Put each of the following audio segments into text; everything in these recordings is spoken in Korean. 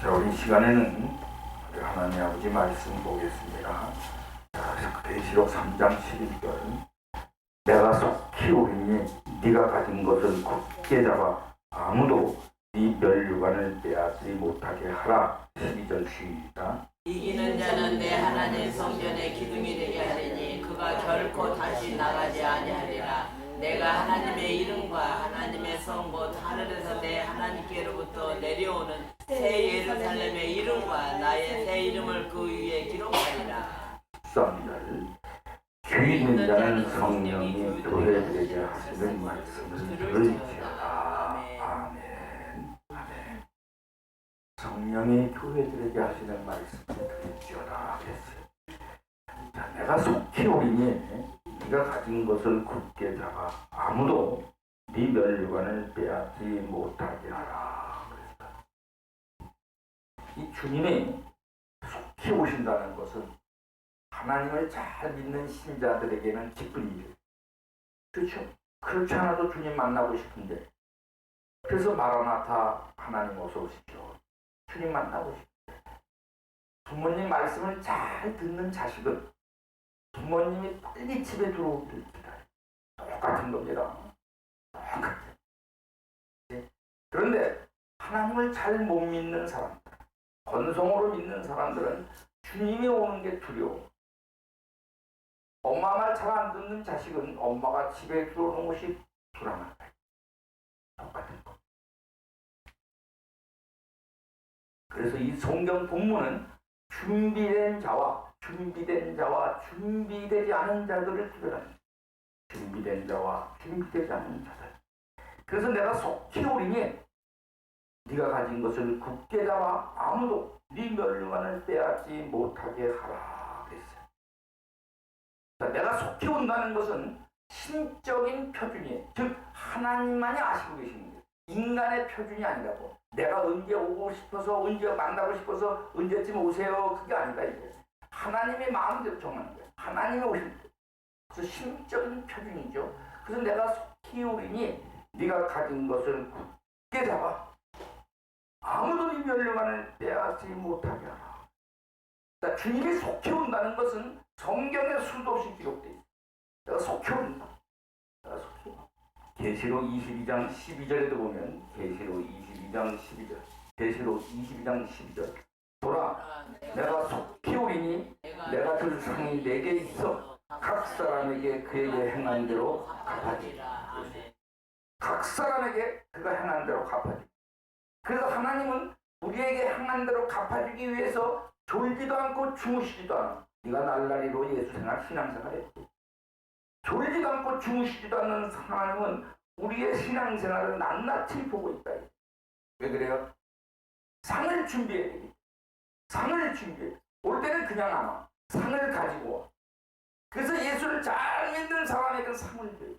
자, 우리 시간에는 우리 하나님 아버지 말씀 보겠습니다. 자, 계시록 3장 11절. 내가 속히 오리니 네가 가진 것을 굳게 잡아 아무도 네 멸류관을 빼앗지 못하게 하라. 12절 시작. 이기는 자는 내 하나님 성전의 기둥이 되게 하리니 그가 결코 다시 나가지 아니하리라. 내가 하나님의 이름과 하나님의 성 곧 하늘에서 내 하나님께로부터 내려오는 새 예루살렘의 이름과 나의 새 이름을 그 위에 기록하리라. 13절. 귀 있는 자는 성령이 교회들에게 하시는 말씀을 들을지어다. 아멘. 아멘. 성령이 교회들에게 하시는 말씀을 들을지어다 했어요. 자, 내가 속히 오리니 네가 가진 것을 굳게 잡아 아무도 네 멸류관을 빼앗지 못하게 하라. 그랬다. 이 주님이 속히 오신다는 것은 하나님을 잘 믿는 신자들에게는 기쁜 일이에요. 그렇죠? 그렇지 않아도 주님 만나고 싶은데, 그래서 마라나타 하나님 어서 오십시오. 주님 만나고 싶은데, 부모님 말씀을 잘 듣는 자식은 부모님이 빨리 집에 들어오길 기다려요. 똑같은 겁니다. 똑같아요. 그런데 하나님을 잘 못 믿는 사람들, 건성으로 믿는 사람들은 주님이 오는 게 두려워. 엄마 말 잘 안 듣는 자식은 엄마가 집에 들어오는 것이 불안하다. 똑같은 거. 그래서 이 성경 본문은 준비된 자와 준비되지 않은 자들을 구별합니다. 준비된 자와 준비되지 않은 자들. 그래서 내가 속히 오리니 네가 가진 것을 굳게 잡아 아무도 네 멸류관을 빼앗지 못하게 하라 그랬어요. 자, 내가 속히 온다는 것은 신적인 표준이에요. 즉 하나님만이 아시고 계시는 거예요. 인간의 표준이 아니라고. 내가 언제 오고 싶어서, 언제 만나고 싶어서 언제쯤 오세요, 그게 아니다 이거예요. 하나님의 마음대로 정하는 거예요. 하나님이 오실 때. 그래서 신적인 표준이죠. 그래서 내가 속히 오리니 네가 가진 것을 굳게 잡아 아무도 네 멸류관을 빼앗지 못하게 하라. 자, 주님이 속히 온다는 것은 성경에 수도 없이 기록되어 있어요. 내가 속히 온다. 내가 속히 온다. 계시록 22장 12절에도 보면 계시록 22장 12절 계시록 22장 12절 보라 내가 속히 오리니 내가 줄 상이 내게 있어 각 사람에게 그에게 행한 대로 갚아주리라. 각 사람에게 그가 행한 대로 갚아주리라. 그래서 하나님은 우리에게 행한 대로 갚아주기 위해서 졸지도 않고 주무시지도 않아. 네가 날라리로 예수생활 신앙생활했지. 졸지도 않고 주무시지도 않는 하나님은 우리의 신앙생활을 낱낱이 보고 있다. 왜 그래요? 상을 준비해야 돼. 상을 준비해. 올 때는 그냥 안 와. 상을 가지고 와. 그래서 예수를 잘 믿는 사람에게는 상을 줘요.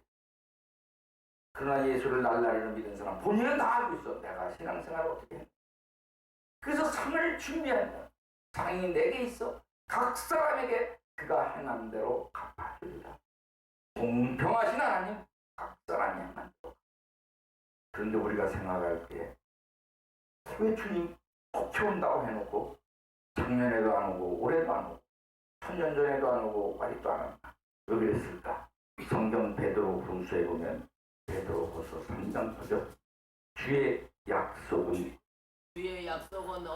그러나 예수를 날라리로 믿는 사람 본인은 다 알고 있어. 내가 신앙생활을 어떻게 해. 그래서 상을 준비한다. 상이 내게 있어. 각 사람에게 그가 행한 대로 갚아주리라. 공평하신 하나님, 각 사람이 행한 대로. 그런데 우리가 생각할 때 왜 주님 속히 온다고 해놓고 작년에도 안 오고 올해도 안 오고 1000년 전에도 안 오고 아직도 안 왔나? 왜 그랬을까? 성경 베드로 후서에 보면 베드로 후서 3장 9절 주의 약속은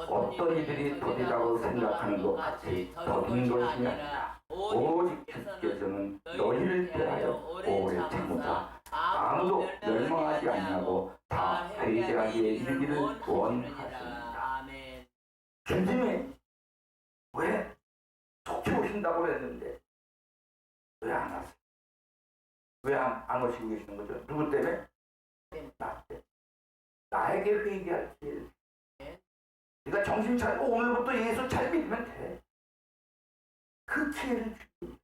어떤 이들이 더디다고 생각하는 것 같이 더딘 것이 아니라 오직 주께서는 너희를 대하여 오래 참으사 아무도 멸망하지 아니하고 다 회개하기에 이르기를 원하십니다. 주님이 왜 속히 오신다고 그랬는데 왜 안 왔어요? 왜 안 오시고 계시는 거죠? 누구 때문에? 나 때문에. 나에게 회개할 기회를. 네가 정신 차리고 오늘부터 예수 잘 믿으면 돼. 그 기회를 주고.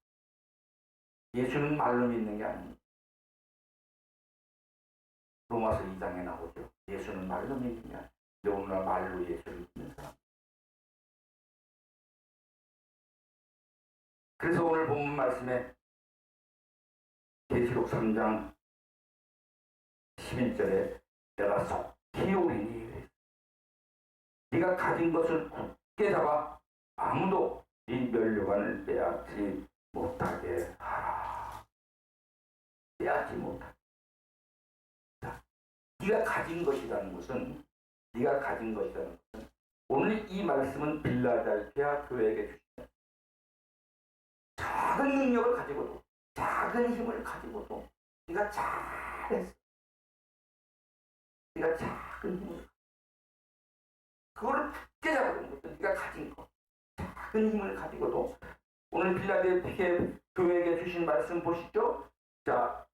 예수는 말로 믿는 게 아닙니다. 로마서 2장에 나오죠. 예수는 말로 믿는 게 아니라 오늘날 말로 예수를 믿는 사람. 그래서 오늘 본문 말씀에 계시록 3장 11절에 내가 속히 오리니 네가 가진 것을 굳게 잡아 아무도 네 면류관을 빼앗지 못하게 하라. 빼앗지 못하게. 네가 가진 것이라는 것은 오늘 이 말씀은 빌라델피아 교회에게 주시는 작은 능력을 가지고도 작은 힘을 가지고도 네가 잘했어. 네가 작은 힘을 그거를 굳게 잡는 것도 네가 가진 것 작은 힘을 가지고도 오늘 빌라델피아 교회에게 주신 말씀 보시죠. 자,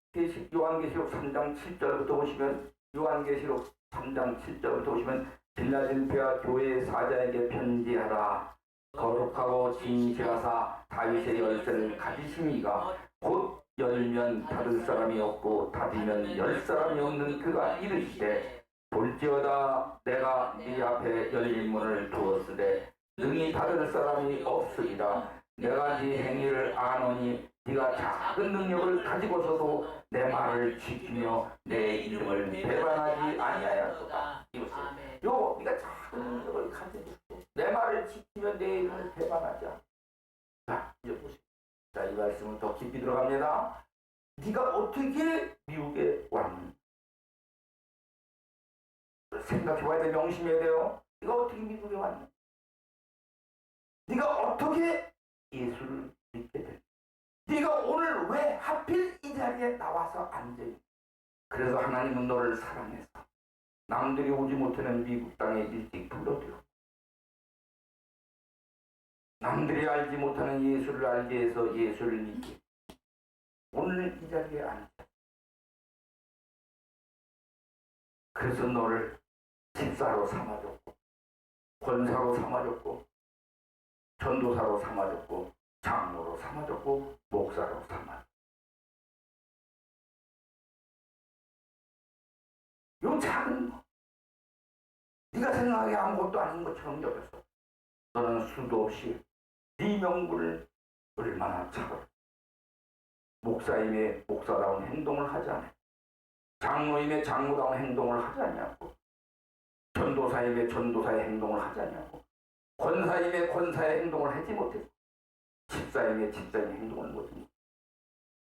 요한계시록 3장 7절부터 보시면 요한계시록 3장 7절부터 보시면 빌라델피아 교회의 사자에게 편지하라. 거룩하고 진실하사 다윗의 열쇠를 가지심이가 곧 열면 닫을 사람이 없고 닫으면 열 사람이 없는 그가 이르시되 볼지어다 내가 네 앞에 열린 문을 두었으되 능히 닫을 사람이 없으리라. 내가 네 행위를 아노니 네가 작은 능력을 가지고서도 내 말을 지키며 내 이름을 배반하지 아니하였도다. 요 네가 작은 능력을 가지고 내 말을 지키며 내 이름을 배반하지 않아. 자, 이제 보세요. 자, 이 말씀은 더 깊이 들어갑니다. 네가 어떻게 미국에 왔는지 생각해봐야 돼. 명심해야 돼요. 네가 어떻게 미국에 왔는지, 네가 어떻게 예수를 믿게 될지, 네가 오늘 왜 하필 이 자리에 나와서 앉아있는지. 그래서 하나님은 너를 사랑해서 남들이 오지 못하는 미국 땅에 일찍 불러들여 남들이 알지 못하는 예수를 알게 해서 예수를 믿게 오늘 이 자리에 앉아. 그래서 너를 집사로 삼아줬고 권사로 삼아줬고 전도사로 삼아줬고 장로로 삼아줬고 목사로 삼아줬고 요 작은 거 네가 생각하기에 아무것도 아닌 것처럼 여겨서 너는 수도 없이 네 명분을 얼마나 차고 목사임의 목사다운 행동을 하지 않았고 장로임의 장로다운 행동을 하지 않냐고 전도사임의 전도사의 행동을 하지 않냐고 권사임의 권사의 행동을 하지 못했고 집사임의 집사의 행동을 못했고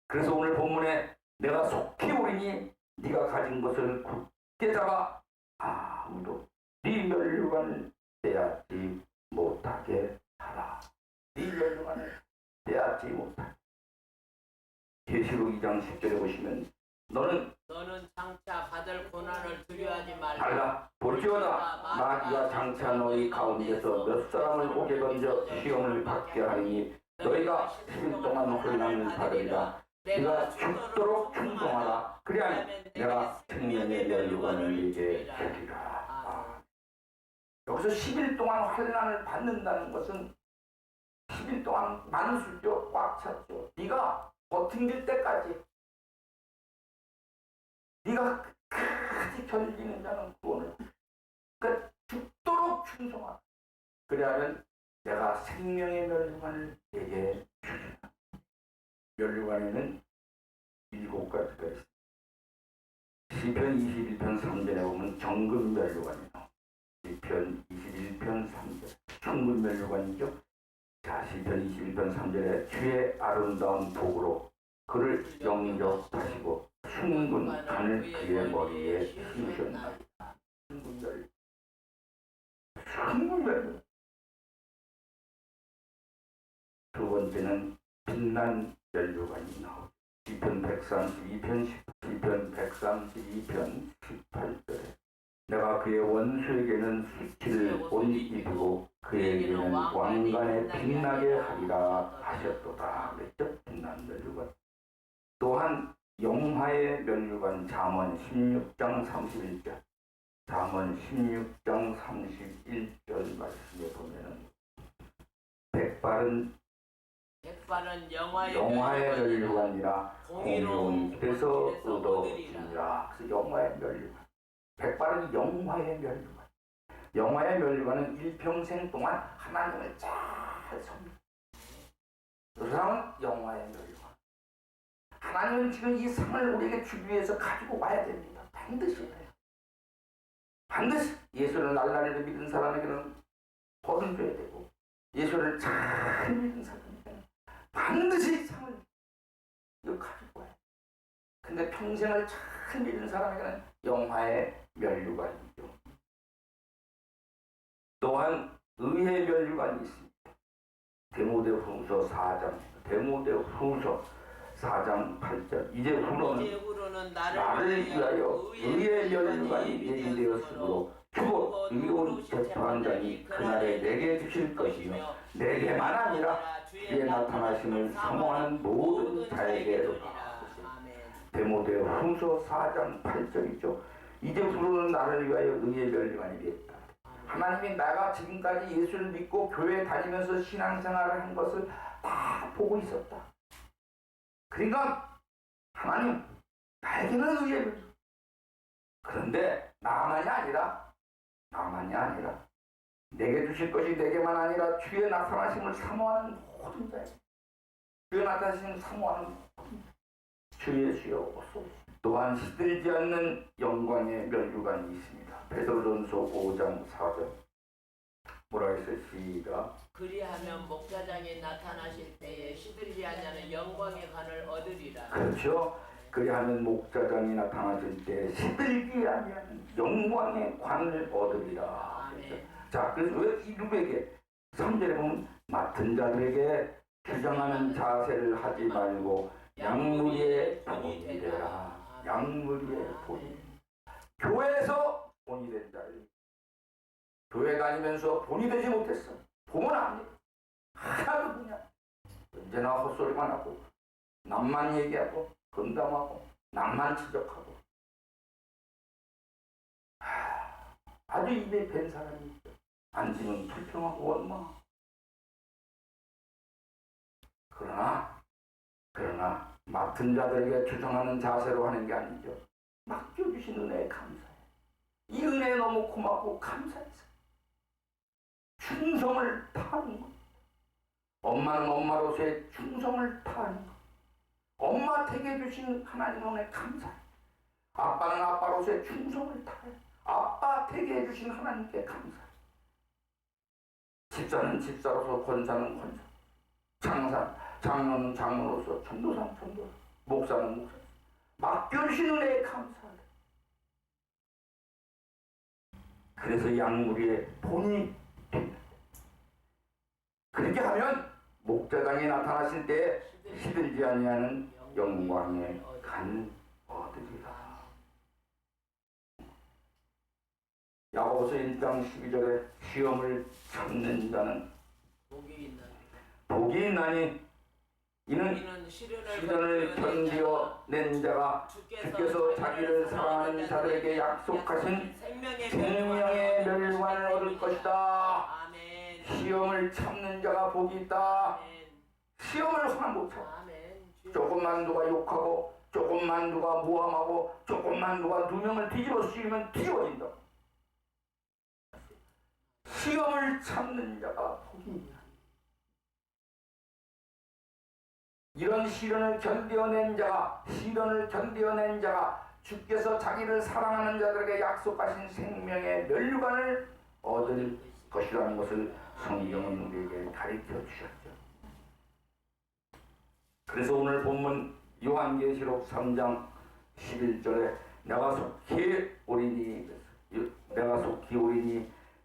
그래서 오늘 본문에 내가 속히 오리니 네가 가진 것을 굳게 잡아 아무도 네 면류관을 빼앗지 못하게 하라. 네 면류관을 빼앗지 못하게. 계시록 2장 10절에 보시면 너는 장차 받을 고난을 두려워하지 말라. 알라 볼지어다 마귀가 장차 너희 가운데서 몇 사람을 옥에 던져 시험을 받게 하리니 너희가 10일 동안 혼란을 받으리라. 네가 죽도록 충성하라. 그리하면 내가 생명의 면류관을 네게 주리라. 여기서 10일 동안 환난을 받는다는 것은 10일 동안 만수죠. 꽉 찼죠. 네가 버틴 때까지 네가 끝까지 견디는 자는 구원을 그러니까 죽도록 충성하라. 그리하면 내가 생명의 면류관을 네게 주리라. 면류관에는 7가지가 있습니다. 시편 21편 3절에 보면 정금 면류관이 나옵니다. 시편 21편 3절 충분 면류관이죠. 자, 시편 21편 3절에 주의 아름다운 복으로 그를 영접하시고 충분 간을 그의 머리에 씌우셨나이다. 충분 면류관. 두 번째는 빛난 면류관이 나옵니다. 시편 132편 18절에 내가 그의 원수에게는 수치를 못 입히고 그에게는 왕관에 빛나게 하리라 하셨도다. 그랬죠? 빛난 면류관. 또한 영화의 면류관 잠언 16장 31절 잠언 16장 31절 말씀에 보면은 백발은 영화의 면류관이라 공의로운 길에서 얻어지니라. 그래서 영화의 면류관. 백발은 영화의 면류관. 영화의 면류관은 일평생 동안 하나님을 잘 섬깁니다. 그 사람은 영화의 면류관. 하나님은 지금 이 상을 우리에게 주기 위해서 가지고 와야 됩니다. 반드시. 반드시 예수를 날라리를 믿은 사람에게는 벌을 줘야 되고, 예수를 잘 믿은 사람에게는 반드시 상을 이거 가지고 와요. 근데 평생을 잘 믿은 사람에게는 영화의 면류관이죠. 또한 의의 면류관이 있습니다. 데모데후서 4장 8절. 이제 후로는 나를 위하여 의의 면류관이 예비되었으므로 주고 의로운 재판장이 그날에 내게 주실 것이며 내게만 아니라 주의 나타나심을 사모하는 모든 자에게로다. 데모데후서 4장 8절이죠. 이제 후로는 나를 위하여 의의 면류관이 되었다. 하나님이 내가 지금까지 예수를 믿고 교회 다니면서 신앙생활을 한 것을 다 보고 있었다. 그러니까 하나님 나에게는 의의 면류관. 그런데 나만이 아니라 내게 주실 것이 내게만 아니라 주의 나타나심을 사모하는 모든 자에게, 주의 나타나심을 사모하는 모든 자, 주 예수여 오소서. 또한 시들지 않는 영광의 면류관이 있습니다. 베드로전서 5장 4절. 뭐라 했어요? 시작. 그리하면 목자장이 나타나실 때에 시들지 않는 영광의 관을 얻으리라. 그렇죠. 그리하면 목자장이 나타나실 때 시들지 않는 영광의 관을 얻으리라. 자, 그래서 왜 이 누구에게 3절에 보면 맡은 자들에게 주장하는 자세를 하지 말고 양무리의 본이 되라. 양무리의 본이. 교회에서 본이 된 자를, 교회 다니면서 본이 되지 못했어. 보면 안 돼. 하나도 그냥 언제나 헛소리만 하고 남만 얘기하고 건담하고 남만 지적하고 아주 입에 밴 사람이 있어. 앉으면 불평하고 원망. 그러나 맡은 자들에게 주장하는 자세로 하는 게 아니죠. 맡겨주신 은혜에 감사해. 이 은혜에 너무 고맙고 감사해서 충성을 다하는 것. 엄마는 엄마로서의 충성을 다하는 것. 엄마 되게 해주신 하나님 은혜에 감사해. 아빠는 아빠로서의 충성을 다해. 아빠 되게 해주신 하나님께 감사해. 집사는 집사로서, 권사는 권사, 장로는 장로로서, 전도사는 전도사, 목사는 목사. 맡겨주신 은혜에 감사해. 그래서 양무리의 본이 됩니다. 그렇게 하면 목자장이 나타나실 때 시들지 아니하는 영광의 간 얻으리라. 야고보서 1장 12절에 시험을 참는 자는 복이 있나니 이는 시련을 견디어낸 자가 주께서 자기를 사랑하는 자들에게 약속하신 생명의 멸류관을 얻을 것이다. 시험을 참는 자가 복이 있다. 시험을 하나 못 참아. 조금만 누가 욕하고, 조금만 누가 모함하고, 조금만 누가 누명을 뒤집어 씌우면 뒤집어진다. 시험을 참는 자가 복이 있다. 이런 시련을 견뎌낸 자가 주께서 자기를 사랑하는 자들에게 약속하신 생명의 멸류관을 얻을 것이라는 것을 성경은 우리에게 가르쳐 주셨죠. 그래서 오늘 본문 요한계시록 3장 11절에 내가 속히 오리니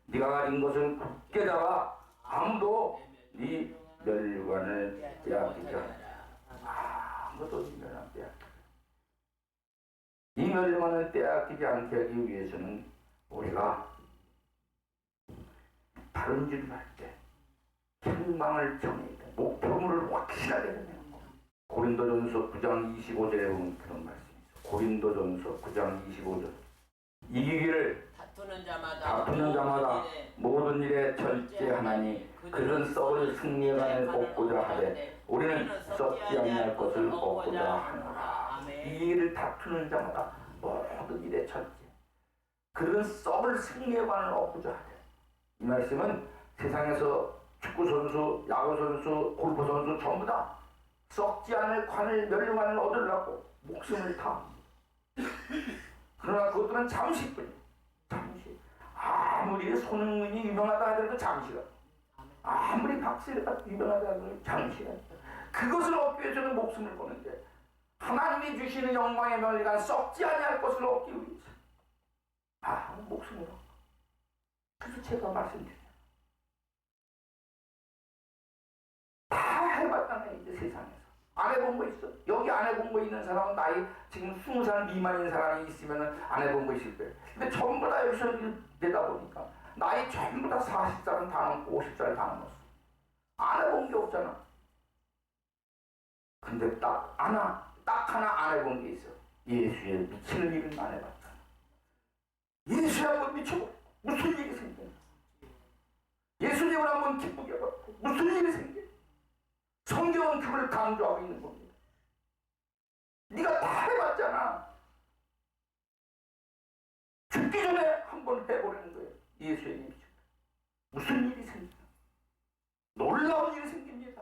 네가 가진 것을 굳게 잡아 아무도 네 멸류관을 빼앗기지 않는다. 아무도 네 멸류관을 빼앗기지 않는다. 이 멸류관을 빼앗기지 않게 하기 위해서는 우리가 다른 일을 할 때 희망을 정해야 돼. 목표물을 확실하게 되는 거. 고린도전서 9장 25절에 보면 그런 말씀이 있어요. 고린도전서 9장 25절. 이기기를 다투는 자마다 모든 일에 절제하나니 그들은 썩을 승리관을 얻고자 하되 우리는 썩지 아니할 것을 얻고자 하노라. 이기기를 다투는 자마다 모든 일에 절제. 그들은 썩을 승리관을 얻고자 하되. 이 말씀은 세상에서 축구선수, 야구선수, 골프선수 전부 다 썩지 않을 관을, 멸류관을 얻으려고 목숨을 다. 그러나 그것들은 잠시뿐이에요. 잠시. 아무리 손흥민이 유명하다 하더라도 잠시간, 아무리 박세리가 유명하다 하더라도 잠시간, 그것을 얻기 위해서는 목숨을 거는데 하나님이 주시는 영광의 멸리가 썩지 아니할 것을 얻기 위해서 목숨을 얻고. 그래서 제가 말씀드려요. 다 해봤다네. 이제 세상에서 안 해본 거 있어? 여기 안 해본 거 있는 사람은 나이 지금 20살 미만인 사람이 있으면 안 해본 거 있을 거예요. 근데 전부 다 여기서 되다 보니까 나이 전부 다 40살은 다 넘고 50살 다 넘었어. 안 해본 게 없잖아. 근데 딱 하나 안 해본 게 있어. 예수의 미치는 일은 안 해봤잖아. 예수에 한번 미쳐보 무슨 일이 생겨? 예수님을 한번 기쁘게 해봤고 무슨 일이 생겨? 성경은 그걸 강조하고 있는 겁니다. 네가 다 해봤잖아. 죽기 전에 한번 해보려는 거예요. 예수의 일이죠. 무슨 일이 생겨? 놀라운 일이 생깁니다.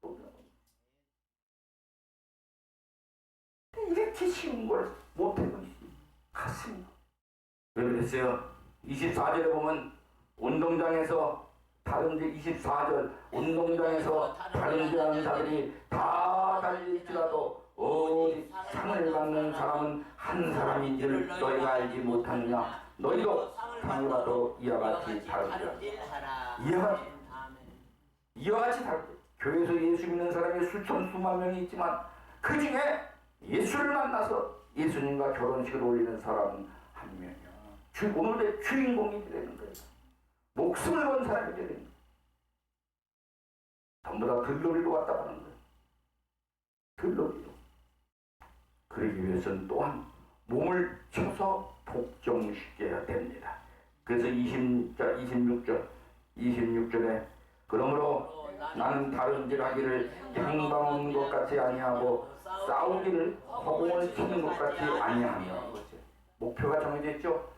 놀라운 일. 이렇게 쉬운 걸 못해고 있어요. 가슴이. 왜 그랬어요? 24절에 보면 운동장에서 다른 데 24절 운동장에서 다른 데 하는 자들이 다 달릴지라도 어디 상을 받는 사람은 한 사람인 줄 너희가 알지 못하느냐. 너희도 상을 받아 이와 같이 다르리라. 이와 같이 다르다. 교회에서 예수 믿는 사람이 수천 수만 명이 있지만 그 중에 예수를 만나서 예수님과 결혼식을 올리는 사람은 한 명이야. 오늘의 주인공이 되는 거예요. 목숨을 건 사람이 되는 거예요. 전부 다 들러리로 왔다 가는 거예요. 들러리로. 그러기 위해서는 또한 몸을 쳐서 복종시켜야 됩니다. 그래서 26절에 그러므로 나는 다른 질 하기를 행방한 것 같이 아니하고 싸우기를 허공을 치는 것 같이 아니하며. 목표가 정해져 있죠.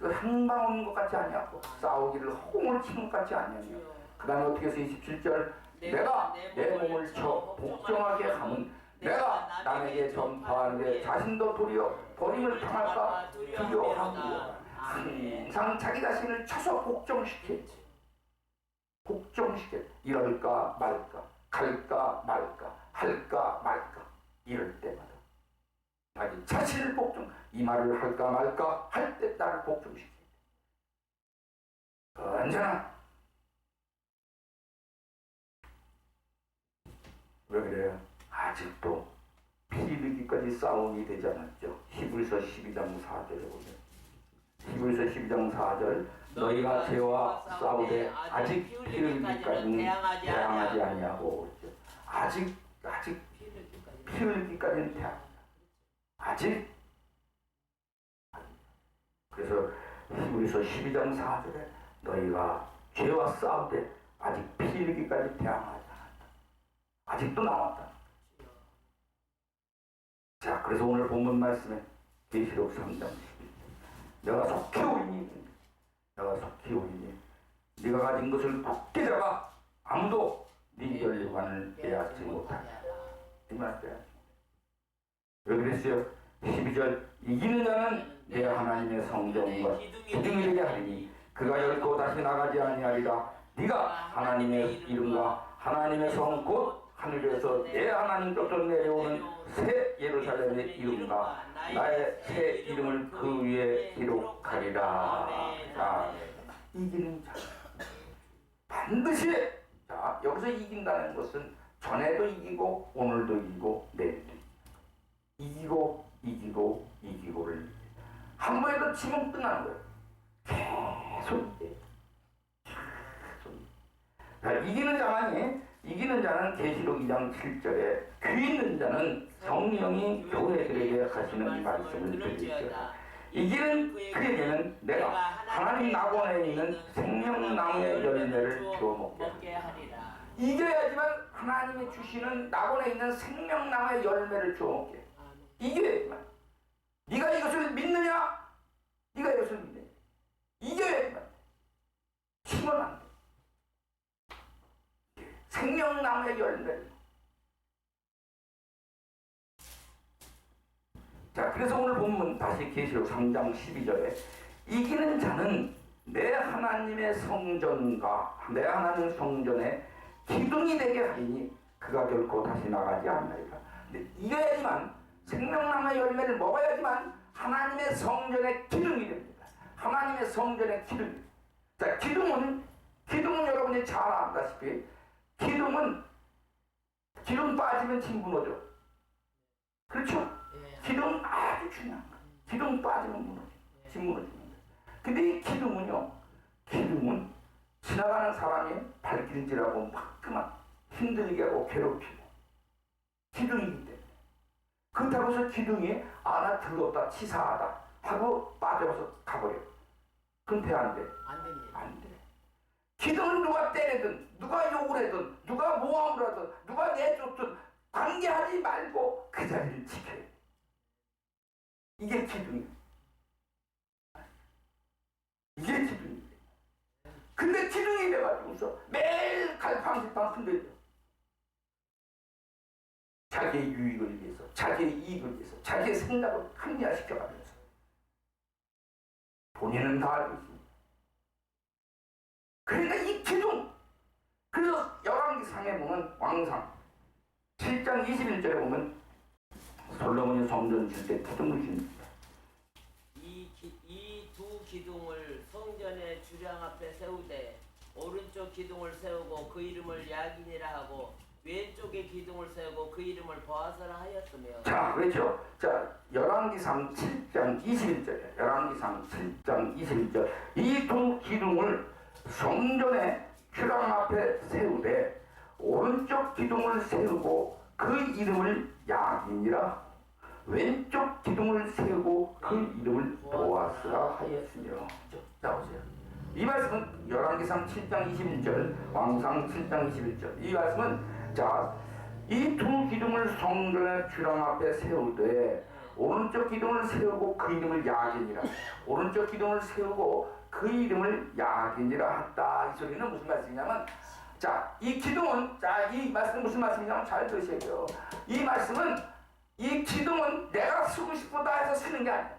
행방한 것 같이 아니하고 싸우기를 허공을 치는 것 같이 아니하며. 그 다음에 어떻게 해서 27절 내가 내 몸을 쳐 복종하게 하면 내가 남에게 전파하는데 자신도 도리어 버림을 당할까 두려워하고 항상 자기 자신을 쳐서 복종시켜. 이럴까 말까, 갈까 말까, 할까 말까, 이럴 때마다 자기 자신을 이 말을 할까 말까 할 때 나를 복종시켜. 언제나. 왜 그래요? 아직도 피 흘리기까지 싸움이 되지 않았죠. 히브리서 12장 4절에 보면 히브리서 12장 4절 너희가 죄와 싸우되 아직 피 흘리기까지는 대항하지 아니하고. 아직 피 흘리기까지는 대항하지. 아직. 그래서 히브리서 12장 4절에 너희가 죄와 싸우되 아직 피 흘리기까지 대항하지 않았다. 아직도 남았다. 자, 그래서 오늘 본문 말씀에 계시록 3장 11절 내가 속히 오리니 네가 가진 것을 굳게 잡아 아무도 네 멸류관을 빼앗지 못하게 하라. 왜 그랬어요? 12절 이기는 자는 내 하나님의 성전과 기둥이 되게 하리니 그가 열고 다시 나가지 아니하리라. 네가 하나님의 이름과 하나님의 성 곧 하늘에서 내 하나님께서 내려오는 새 예루살렘의 이름과 나의 새 이름을 그 위에 기록하리라. 자, 이기는 자 반드시. 자, 여기서 이긴다는 것은 전에도 이기고 오늘도 이기고 내일도 이기고를 한 번에도 치면 끝나는 거예요. 계속. 자, 이기는 자는 계시록 2장 7절에 귀 있는 자는 성령이 교회들에게 하시는 말씀을 들으시오. 이기는 그에게는 내가 하나님 낙원에 있는 생명나무의 열매를 주어 먹게 하리라. 이겨야지만 하나님이 주시는 낙원에 있는 생명나무의 열매를 주어 먹게. 이겨야지만. 네가 이것을 믿느냐? 네가 이것을 믿느냐? 이겨야지만. 치면 안 돼. 생명나무의 열매를. 자, 그래서 오늘 본문 다시 계시록 3장 12절에 이기는 자는 내 하나님의 성전과 내 하나님 성전에 기둥이 되게 하리니 그가 결코 다시 나가지 않으리라. 이래야지만 생명나무의 열매를 먹어야지만 하나님의 성전의 기둥이 됩니다. 하나님의 성전의 기둥. 자, 기둥은 여러분이 잘 안다시피 기둥은 기둥 빠지면 집 무너져. 그렇죠? 기둥은 아주 중요한 거예요. 기둥 빠지면 무너져. 집 무너집니다. 근데 이 기둥은 지나가는 사람이 발길질하고 막 그만 힘들게 하고 괴롭히고 기둥이기 때문에. 그렇다고 해서 기둥이 나 더럽다 치사하다 하고 빠져서 가버려. 그럼 돼 안 돼? 안 됩니다. 안 돼. 기둥은 누가 때리든 누가 욕을 하든 누가 모함을 하든 누가 내쫓든 관계하지 말고 그 자리를 지켜야 돼. 이게 기둥이야. 이게 기둥이야. 근데 기둥이 돼가지고서 매일 갈팡질팡 흔들려. 자기의 유익을 위해서, 자기의 이익을 위해서, 자기의 생각을 합리화시켜가면서 본인은 다 알고 있습니다. 그러니까 이 기둥, 그래서 열왕기상에 보면 왕상 7장 21절에 보면 솔로몬이 성전 질 때 기둥을 줍니다. 이 두 기둥을 성전의 주량 앞에 세우되 오른쪽 기둥을 세우고 그 이름을 야긴이라 하고 왼쪽에 기둥을 세우고 그 이름을 보아스라 하였으며. 자, 그렇죠. 자, 열왕기상 7장 21절에 열왕기상 7장 21절 이 두 기둥을 성전의 주랑 앞에 세우되 오른쪽 기둥을 세우고 그 이름을 야긴이라 왼쪽 기둥을 세우고 그 이름을 보아스라 하였으며. 자, 보세요. 이 말씀은 열왕기상 7장 21절 왕상 7장 21절 이 말씀은 자, 이 두 기둥을 성전의 주랑 앞에 세우되 오른쪽 기둥을 세우고 그 이름을 야긴이라 오른쪽 기둥을 세우고 그 이름을 야긴이라 했다. 이 소리는 무슨 말씀이냐면 자, 이 기둥은 자, 이 말씀은 무슨 말씀이냐면 잘 들으셔야 돼요. 이 말씀은 이 기둥은 내가 쓰고 싶다 해서 쓰는 게 아니야.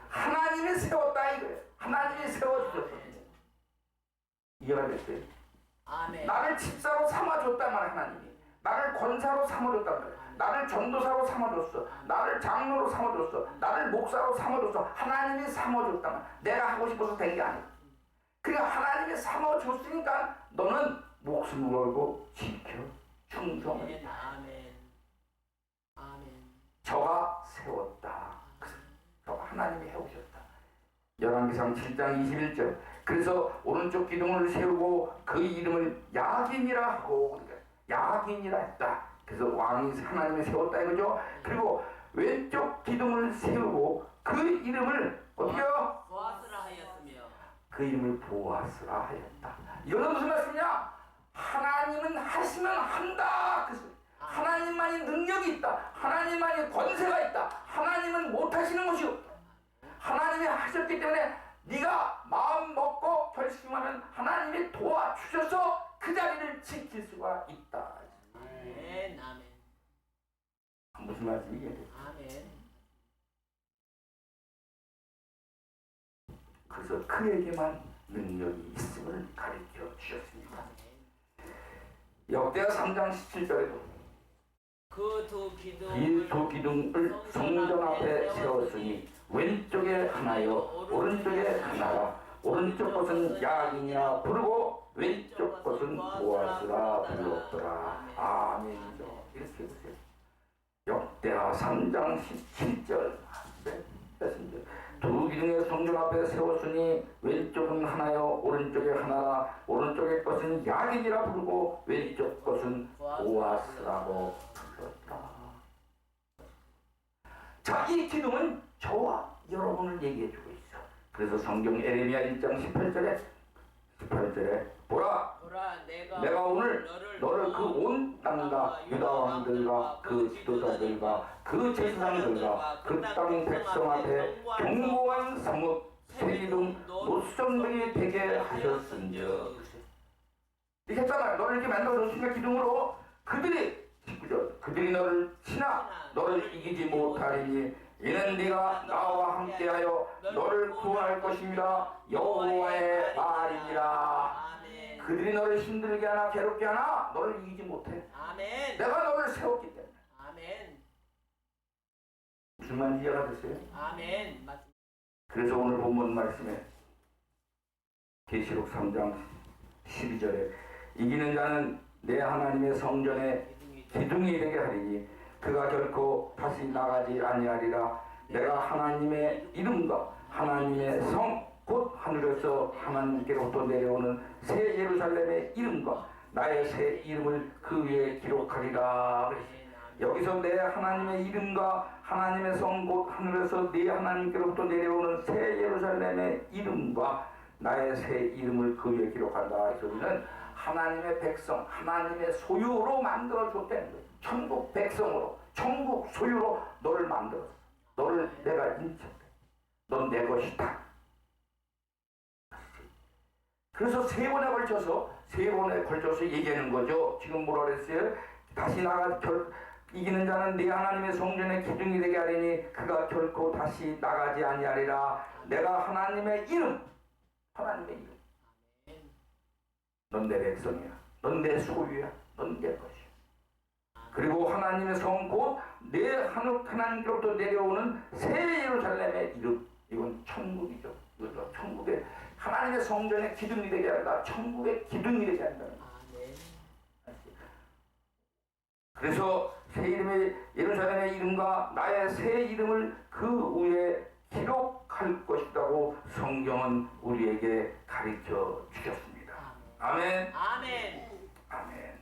하나님이 세웠다 이거예요. 하나님이 세워주셨거든요. 이해가 됐어요? 아멘. 나를 집사로 삼아줬단 말이야. 하나님이 나를 권사로 삼아줬단 말이야. 나를 전도사로 삼아줬어. 나를 장로로 삼아줬어. 나를 목사로 삼아줬어. 하나님이 삼아줬단 말이야. 내가 하고 싶어서 된 게 아니야. 그러니까 하나님이 삼아줬으니까 너는 목숨을 걸고 지켜 충성을 아멘. 아멘. 아멘. 저가 세웠다. 저가 하나님이 해오셨다. 열왕기상 7장 21절 그래서 오른쪽 기둥을 세우고 그 이름을 야긴이라 하고 그러니까 야긴이라 했다. 그래서 왕이 하나님이 세웠다 이거죠. 그리고 왼쪽 기둥을 세우고 그 이름을 어떻게요? 보아스라 하였으며. 그 이름을 보아스라 하였다. 이거는 무슨 말씀이냐? 하나님은 하시면 한다. 그래서 하나님만이 능력이 있다. 하나님만이 권세가 있다. 하나님은 못하시는 것이 없다. 하나님이 하셨기 때문에 네가 마음 먹고 결심하면 하나님이 도와주셔서 그 자리를 지킬 수가 있다. 아멘. 아멘. 무슨 말씀이에요? 아멘. 그래서 그에게만 능력이 있음을 가르쳐 주셨습니다. 역대하 3장 17절에도 그 두 이 두 기둥을 성전 앞에 세웠으니 왼쪽에 하나요 오른쪽에 하나라 오른쪽 것은 야긴이라 부르고 왼쪽 것은 보아스라 불렀더라. 아멘이죠. 이렇게 보세요. 역대하 3장 17절 두 기둥의 성전 앞에 세웠으니 왼쪽은 하나요 오른쪽에 하나라 오른쪽의 것은 야긴이라 부르고 왼쪽 것은 보아스라고 불렀다. 자, 이 기둥은 저와 여러분을 얘기해주고 있어. 그래서 성경 에레미야 1장 18절에 보라 내가 오늘 너를 그 온 땅과 유다 왕들과 그 지도자들과 그 제사장들과 그 땅 백성 앞에 견고한 성읍 세기둥 노성들이 되게 하셨은즉 이렇게 했잖아요. 너를 이렇게 만들어줬으니까 기둥으로 그들이 너를 치나 너를 이기지 못하리니 이는 네가 나와 함께하여 너를 구원할 것입니다. 여호와의 말이니라. 아멘. 그들이 너를 힘들게 하나 괴롭게 하나 너를 이기지 못해. 아멘. 내가 너를 세웠기 때문에. 아멘. 무슨 말인지 이해가 됐어요? 아멘. 맞습니다. 그래서 오늘 본문 말씀에 계시록 3장 12절에 이기는 자는 내 하나님의 성전에 기둥이 되게 하리니 그가 결코 다시 나가지 아니하리라. 내가 하나님의 이름과 하나님의 성 곧 하늘에서 하나님께로부터 내려오는 새 예루살렘의 이름과 나의 새 이름을 그 위에 기록하리라. 여기서 내 하나님의 이름과 하나님의 성 곧 하늘에서 네 하나님께로부터 내려오는 새 예루살렘의 이름과 나의 새 이름을 그 위에 기록한다. 이 소리는 하나님의 백성, 하나님의 소유로 만들어줬다는 거예요. 천국 백성으로, 천국 소유로 너를 만들었어. 너를 내가 인쳤다. 넌 내 것이다. 그래서 세 번에 걸쳐서 얘기하는 거죠. 지금 뭐라 그랬어요? 다시 이기는 자는 네 하나님의 성전의 기둥이 되게 하리니 그가 결코 다시 나가지 아니하리라. 내가 하나님의 이름, 넌 내 백성이야. 넌 내 소유야. 넌 내 것이야. 그리고 하나님의 성 곧 내 하나님께로부터 내려오는 새 예루살렘의 이름. 이건 천국이죠. 이건 천국의 하나님의 성전의 기둥이 되게 한다. 천국의 기둥이 되게 한다. 그래서 새 이름의 예루살렘의 이름과 나의 새 이름을 그 위에 기록할 것이라고 성경은 우리에게 가르쳐 주셨습니다. 아멘. 아멘. 아멘.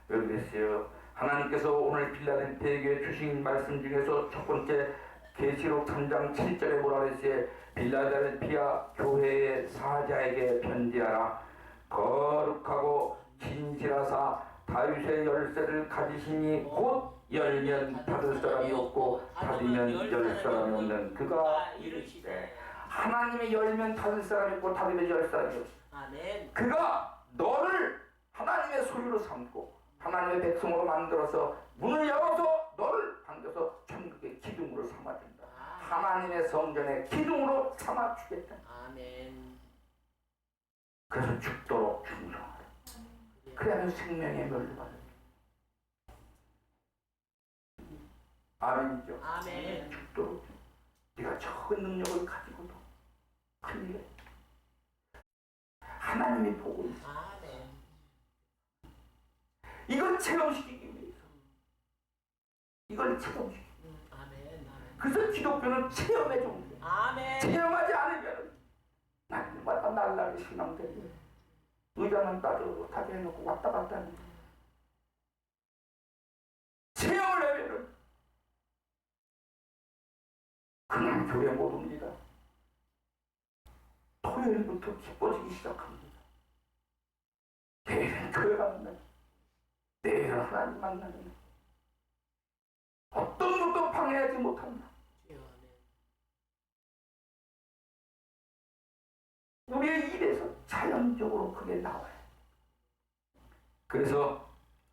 왜 그랬어요? 하나님께서 오늘 빌라델피아에게 주신 말씀 중에서 첫 번째 계시록 3장 7절에 뭐라 그랬어요? 빌라델피아 교회의 사자에게 편지하라. 거룩하고 진실하사 다윗의 열쇠를 가지시니 곧 열면 닫을 사람이 없고 닫으면 열 사람이 없는 그가 이르시되. 하나님의 열면 닫을 사람이 없고 닫으면 열 사람이 없어. 아멘. 그가 너를 하나님의 소유로 삼고 하나님의 백성으로 만들어서 문을 열어서 너를 반겨서 천국의 기둥으로 삼아준다. 하나님의 성전의 기둥으로 삼아주겠다. 아멘. 그래서 죽도록 충성하라. 그래야만 생명의 멸류관을 받는다. 아멘이죠. 아멘. 죽도록. 네가 적은 능력을 가지고도 큰일이야. 하나님이 보고 있어. 아멘. 이걸 체험시키기 위해서. 이걸 체험시키기. 아멘. 그래서 기독교는 체험의 종교. 아멘. 체험하지 않으면 날마다 날라리 신앙들이 의자만 따뜻하게 해놓고 왔다 갔다 하는 거예요. 체험을 하면은 그냥 교회 못 옵니다. 토요일부터 기뻐지기 시작합니다. 내일은 교회 가는 날, 내일은 하나님 만나는 날. 어떤 것도 방해하지 못합니다. 우리의 입에서 자연적으로 그게 나와요. 그래서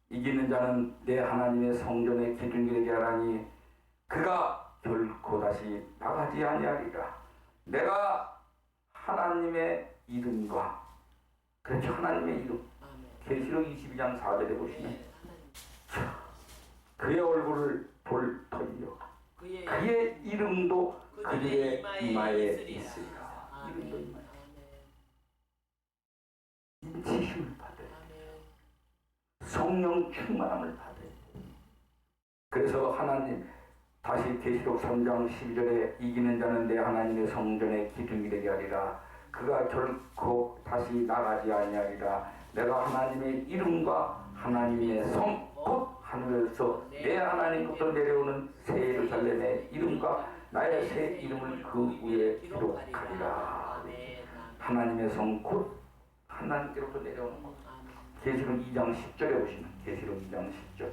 이기는 자는 내 하나님의 성전의 기둥이 되게 하라니 그가 결코 다시 나가지 아니하리라. 내가 하나님의 이름과 그렇죠. 하나님의 이름 계시록 22장 4절에 보시면 그의 얼굴을 돌터이요 그의 이름도 그의 이마에 있으리라. 이름도 이마에 인치심을 받아요. 성령 충만함을 받아요. 그래서 하나님 다시 계시록 3장 12절에 이기는 자는 내 하나님의 성전의 기둥이 되게 하리라. 그가 결코 다시 나가지 아니하리라. 내가 하나님의 이름과 하나님의 성 곧 하늘에서 내 하나님부터 내려오는 새 예루살렘의 이름과 나의 새 이름을 그 위에 기록하리라. 하나님의 성 곧 하나님께로부터 내려오는 것. 계시록 2장 10절에 보시면 계시록 2장 10절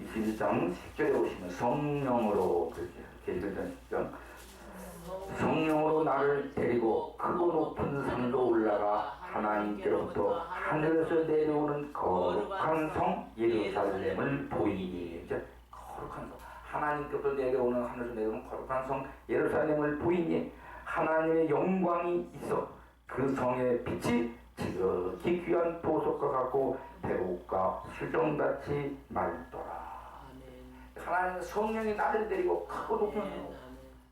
21장 10절에 보시면 성령으로 계시록 2장 10절 성령으로 나를 데리고 크고 높은 산으로 올라가 하나님께로부터 하늘에서 내려오는 거룩한 성 예루살렘을 보이니. 이제 거룩한 성 하나님께서 내려오는 하늘에서 내려오는 거룩한 성 예루살렘을 보이니 하나님의 영광이 있어 그 성의 빛이 지극히 귀한 보석과 같고 배옥과 수정같이 맑더라. 하나님의 성령이 나를 데리고 크고 높은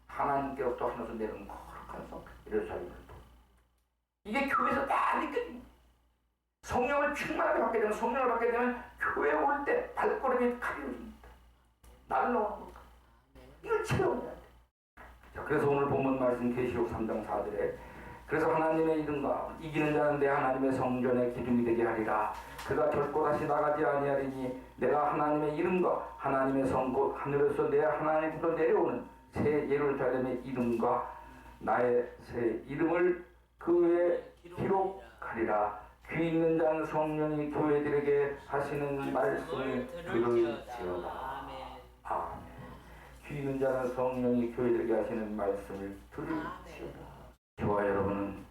하나님께로부터 하늘에서 내려오는 거룩한 성 예루살렘을 보니 이게 교회에서 다 느껴집니다. 성령을 충만하게 받게 되면 성령을 받게 되면 교회에 올 때 발걸음이 가벼워집니다. 날라오는 것. 이걸 체험해야 돼. 자, 그래서 오늘 본문 말씀 계시록 3장 4절에 그래서 하나님의 이름과 이기는 자는 내 하나님의 성전의 기둥이 되게 하리라. 그가 결코 다시 나가지 아니하리니 내가 하나님의 이름과 하나님의 성 곧 하늘에서 내 하나님부터 내려오는 새 예루살렘의 이름과 나의 새 이름을 그에 기록하리라. 귀 있는 자는 성령이 교회들에게 하시는 말씀을 들을지어다. 아멘. 귀 있는 자는 성령이 교회들에게 하시는 말씀을 들을지어다. 저와 여러분은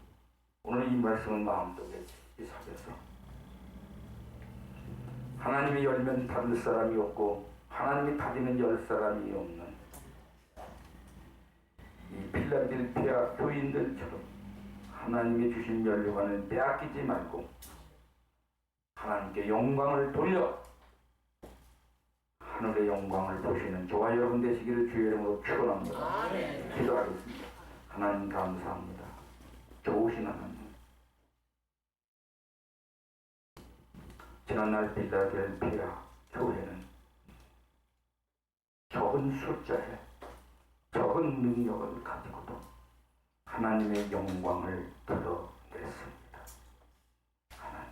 오늘 이 말씀을 마음속에 sab여서 하나님이 열면 닫을 사람이 없고 하나님이 닫으면 열 사람이 없는 이 필라델피아 교인들처럼 하나님이 주신 면류관을 빼앗기지 말고 하나님께 영광을 돌려 하늘의 영광을 보시는 저와 여러분 되시기를 주의 이름으로 축원합니다. 기도하겠습니다. 하나님 감사합니다. 좋으신 하나님. 지난날 필라델피아 교회는 적은 숫자에 적은 능력을 가지고도 하나님의 영광을 드러냈습니다. 하나님,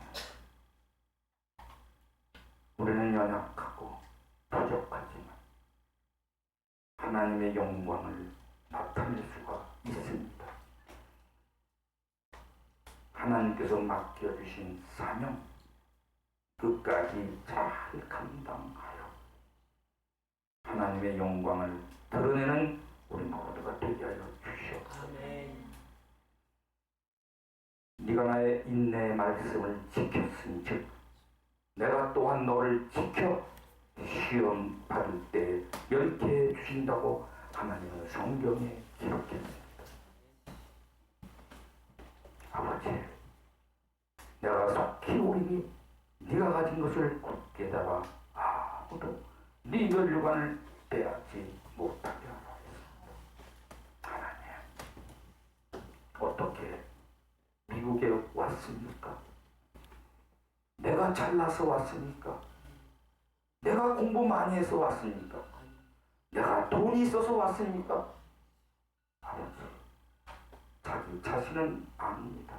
우리는 연약하고 부족하지만 하나님의 영광을 나타낼 수가 있습니다. 하나님께서 맡겨주신 사명 끝까지 잘 감당하여 하나님의 영광을 드러내는 우리 모두가 되게 하여 주시옵소서. 네가 나의 인내의 말씀을 지켰은즉 내가 또한 너를 지켜 시험 받을 때 멸케해 주신다고 하나님은 성경에 기록했습니다. 아버지, 내가 속히 오리니 네가 가진 것을 굳게 잡아 아무도 네 면류관을 빼앗지 못하게 하라. 하나님, 어떻게 미국에 왔습니까? 내가 잘나서 왔습니까? 내가 공부 많이 해서 왔습니까? 내가 돈이 있어서 왔습니까? 아버지, 자기 자신은 압니다.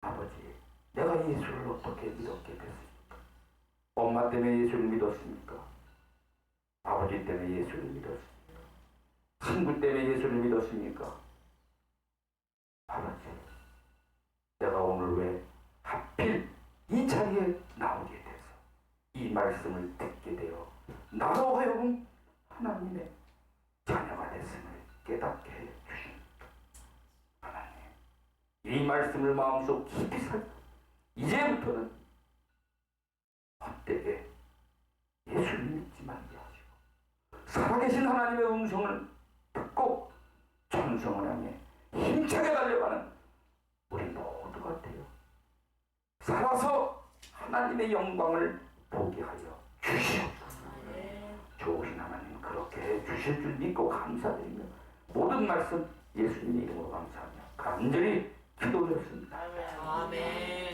아버지, 내가 예수를 어떻게 믿었게 됐습니까? 엄마 때문에 예수를 믿었습니까? 아버지 때문에 예수를 믿었습니까? 친구 때문에 예수를 믿었습니까? 아버지, 내가 오늘 왜 하필 이 자리에 나오게 돼서 이 말씀을 듣게 되어 나로 하여금 하나님의 자녀가 됐음을 깨닫게 해 주십니다. 하나님, 이 말씀을 마음속 깊이 살고 이제부터는 헛되게 예수를 믿지 말게 하시고 살아계신 하나님의 음성을 듣고 천성을 향해 힘차게 달려가는 우리 모두가 되어 살아서 하나님의 영광을 보게 하여 주시옵소서. 좋으신 하나님 그렇게 해 주실 줄 믿고 감사드리며 모든 말씀 예수님의 이름으로 감사하며 간절히 기도드렸습니다. 아멘.